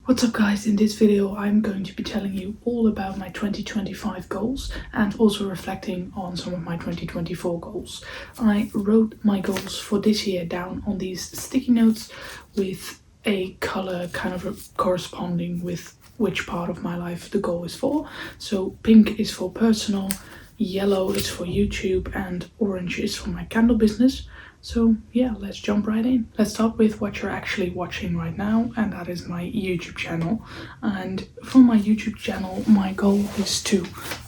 What's up guys, in this video I'm going to be telling you all about my 2025 goals and also reflecting on some of my 2024 goals. I wrote my goals for this year down on these sticky notes with a color kind of corresponding with which part of my life the goal is for. So pink is for personal, yellow is for YouTube, and orange is for my candle business. So yeah, let's jump right in. Let's start with what you're actually watching right now, and that is my YouTube channel. And for my YouTube channel, my goal is to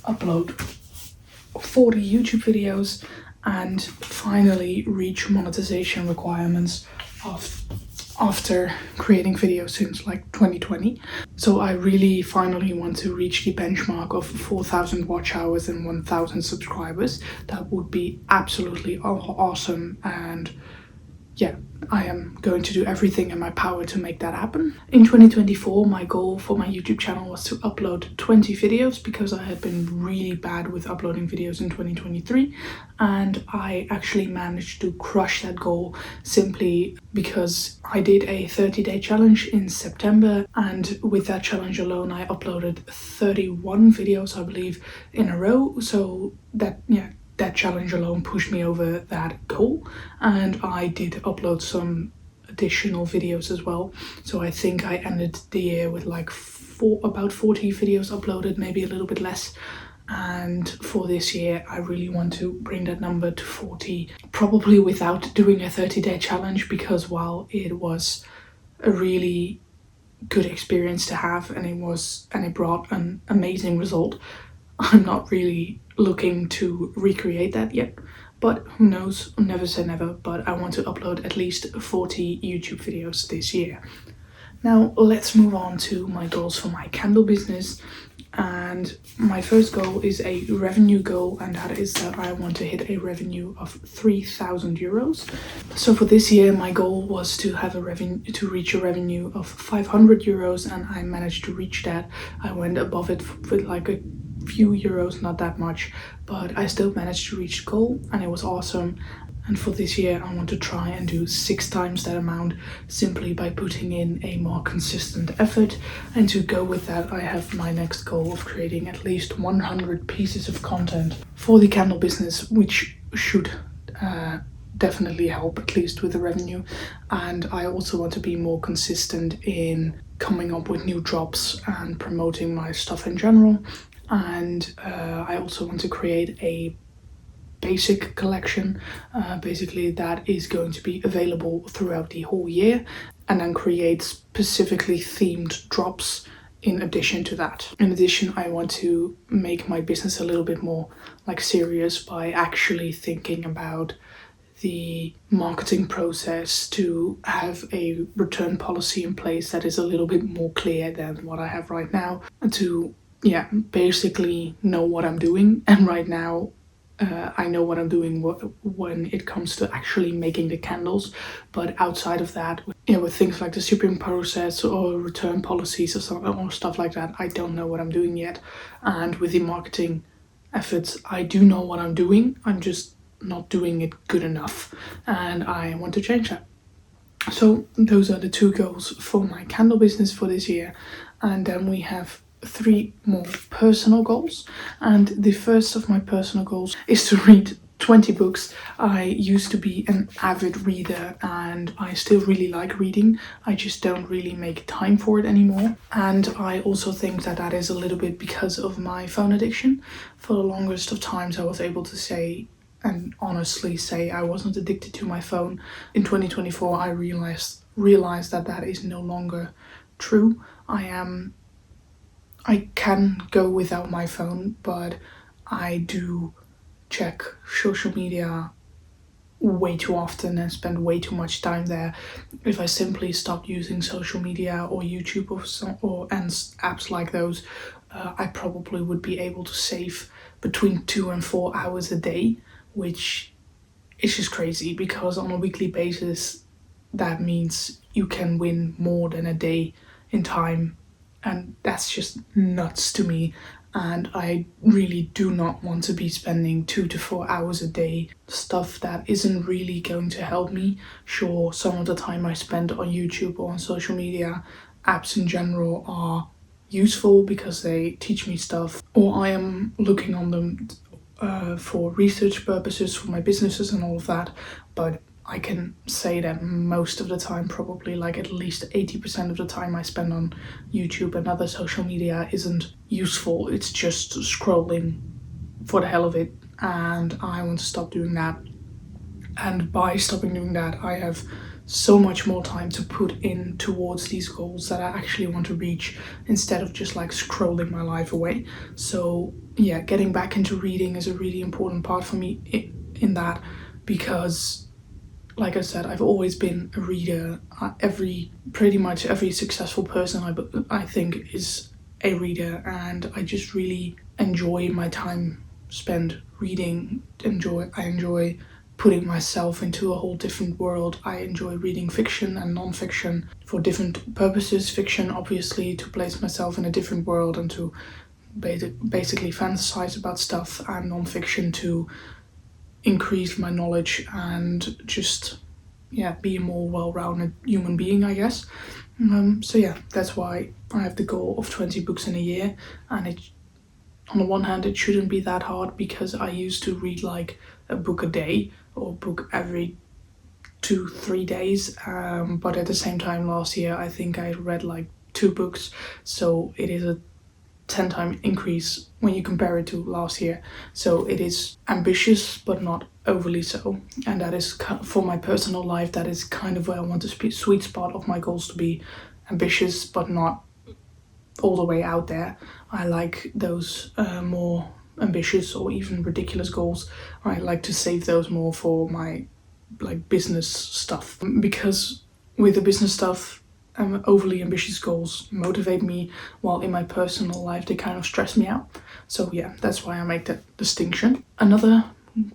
upload 40 YouTube videos and finally reach monetization requirements after creating videos since like 2020. So I really finally want to reach the benchmark of 4,000 watch hours and 1,000 subscribers. That would be absolutely awesome, and yeah, I am going to do everything in my power to make that happen. In 2024, my goal for my YouTube channel was to upload 20 videos because I had been really bad with uploading videos in 2023, and I actually managed to crush that goal simply because I did a 30-day challenge in September, and with that challenge alone I uploaded 31 videos, I believe, in a row. So that challenge alone pushed me over that goal, and I did upload some additional videos as well. So I think I ended the year with like about 40 videos uploaded, maybe a little bit less. And for this year I really want to bring that number to 40, probably without doing a 30-day challenge, because while it was a really good experience to have and it brought an amazing result, I'm not really looking to recreate that yet, but who knows, never say never. But I want to upload at least 40 YouTube videos this year. Now let's move on to my goals for my candle business, and my first goal is a revenue goal, and that is that I want to hit a revenue of 3,000 euros. So for this year my goal was to reach a revenue of 500 euros, and I managed to reach that. I went above it with like a few euros, not that much, but I still managed to reach the goal, and it was awesome. And for this year I want to try and do 6 times that amount, simply by putting in a more consistent effort. And to go with that, I have my next goal of creating at least 100 pieces of content for the candle business, which should definitely help, at least with the revenue. And I also want to be more consistent in coming up with new drops and promoting my stuff in general. And I also want to create a basic collection, basically that is going to be available throughout the whole year, and then create specifically themed drops in addition to that. In addition, I want to make my business a little bit more like serious by actually thinking about the marketing process, to have a return policy in place that is a little bit more clear than what I have right now, and to basically know what I'm doing. And right now I know what I'm doing when it comes to actually making the candles, but outside of that, with things like the shipping process or return policies or stuff like that, I don't know what I'm doing yet. And with the marketing efforts, I do know what I'm doing, I'm just not doing it good enough, and I want to change that. So those are the 2 goals for my candle business for this year. And then we have 3 more personal goals, and the first of my personal goals is to read 20 books. I used to be an avid reader and I still really like reading, I just don't really make time for it anymore. And I also think that that is a little bit because of my phone addiction. For the longest of times I was able to say and honestly say I wasn't addicted to my phone. In 2024 I realized that that is no longer true. I can go without my phone, but I do check social media way too often and spend way too much time there. If I simply stopped using social media or YouTube or apps like those, I probably would be able to save between 2 and 4 hours a day, which is just crazy, because on a weekly basis that means you can win more than a day in time. And that's just nuts to me, and I really do not want to be spending 2 to 4 hours a day stuff that isn't really going to help me. Sure, some of the time I spend on YouTube or on social media apps in general are useful because they teach me stuff, or I am looking on them for research purposes for my businesses and all of that. But I can say that most of the time, probably like at least 80% of the time I spend on YouTube and other social media isn't useful. It's just scrolling for the hell of it, and I want to stop doing that. And by stopping doing that, I have so much more time to put in towards these goals that I actually want to reach, instead of just like scrolling my life away. So yeah, getting back into reading is a really important part for me in that, because like I said, I've always been a reader. Pretty much every successful person I think is a reader, and I just really enjoy my time spent reading. I enjoy putting myself into a whole different world. I enjoy reading fiction and non-fiction for different purposes. Fiction, obviously, to place myself in a different world and to basically fantasize about stuff, and non-fiction to increase my knowledge and just be a more well-rounded human being, I guess. So yeah, that's why I have the goal of 20 books in a year. And on the one hand, it shouldn't be that hard, because I used to read like a book a day or a book every 2-3 days, but at the same time last year I think I read like 2 books, so it is a 10-time increase when you compare it to last year. So it is ambitious but not overly so, and that is for my personal life, that is kind of where I want the sweet spot of my goals to be: ambitious but not all the way out there. I like those more ambitious or even ridiculous goals. I like to save those more for my like business stuff, because with the business stuff, overly ambitious goals motivate me, while in my personal life they kind of stress me out. So yeah, that's why I make that distinction. Another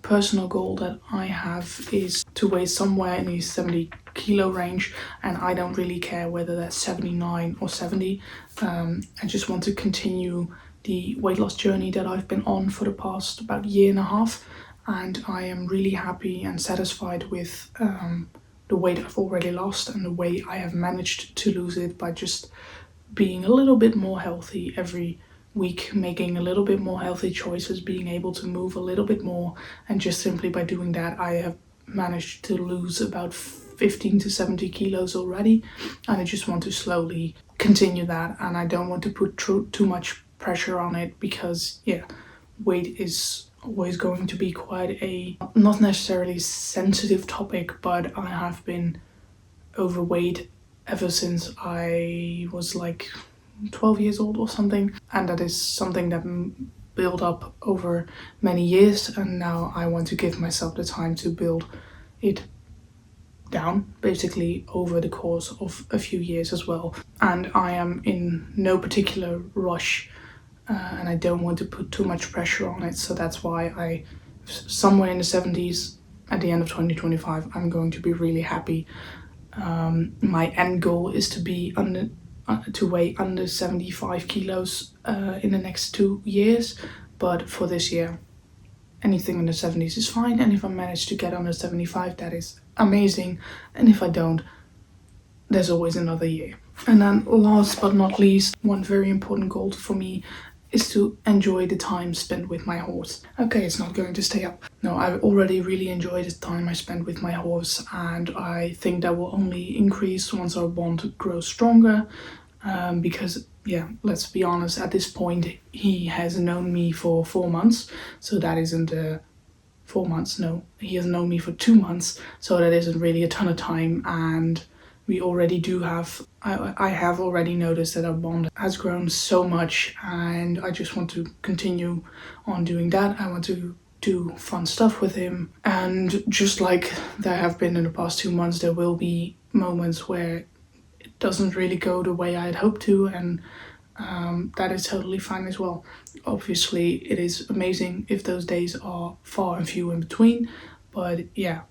personal goal that I have is to weigh somewhere in the 70 kilo range, and I don't really care whether that's 79 or 70. I just want to continue the weight loss journey that I've been on for the past about year and a half, and I am really happy and satisfied with the weight I've already lost and the way I have managed to lose it by just being a little bit more healthy every week, making a little bit more healthy choices, being able to move a little bit more, and just simply by doing that I have managed to lose about 15 to 70 kilos already, and I just want to slowly continue that, and I don't want to put too much pressure on it, because weight is always going to be quite a not necessarily sensitive topic, but I have been overweight ever since I was like 12 years old or something, and that is something that built up over many years, and now I want to give myself the time to build it down, basically over the course of a few years as well. And I am in no particular rush, and I don't want to put too much pressure on it, so that's why somewhere in the 70s at the end of 2025 I'm going to be really happy. My end goal is to be to weigh under 75 kilos in the next 2 years, but for this year anything in the 70s is fine, and if I manage to get under 75, that is amazing, and if I don't, there's always another year. And then last but not least, one very important goal for me is to enjoy the time spent with my horse. Okay, it's not going to stay up. No, I've already really enjoyed the time I spent with my horse, and I think that will only increase once our bond grows stronger, because let's be honest, at this point he has known me for 4 months, so that isn't 4 months, no, he has known me for 2 months, so that isn't really a ton of time, and we already do have, I have already noticed that our bond has grown so much, and I just want to continue on doing that. I want to do fun stuff with him, and just like there have been in the past 2 months, there will be moments where it doesn't really go the way I'd hoped to, and that is totally fine as well. Obviously, it is amazing if those days are far and few in between, but yeah,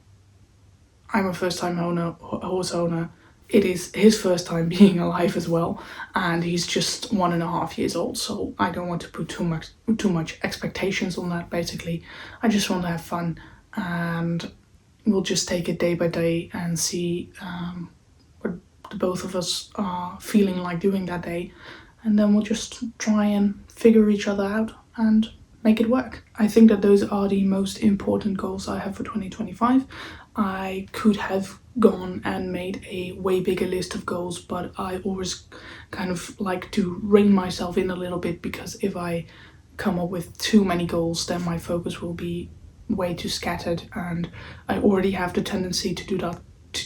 I'm a first-time horse owner. It is his first time being alive as well, and he's just 1.5 years old, so I don't want to put too much expectations on that. Basically, I just want to have fun, and we'll just take it day by day and see what the both of us are feeling like doing that day, and then we'll just try and figure each other out and make it work. I think that those are the most important goals I have for 2025. I could have gone and made a way bigger list of goals, but I always kind of like to rein myself in a little bit, because if I come up with too many goals, then my focus will be way too scattered, and I already have the tendency to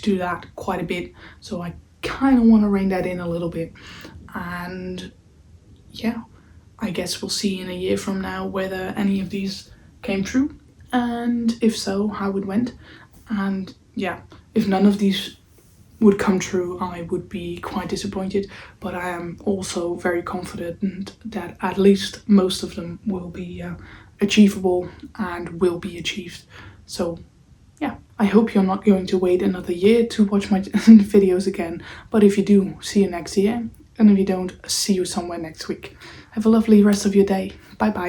do that quite a bit. So I kind of want to rein that in a little bit. And yeah, I guess we'll see in a year from now whether any of these came true, and if so, how it went. And yeah, if none of these would come true, I would be quite disappointed, but I am also very confident that at least most of them will be achievable and will be achieved. So yeah, I hope you're not going to wait another year to watch my videos again, but if you do, see you next year, and if you don't, see you somewhere next week. Have a lovely rest of your day. Bye bye.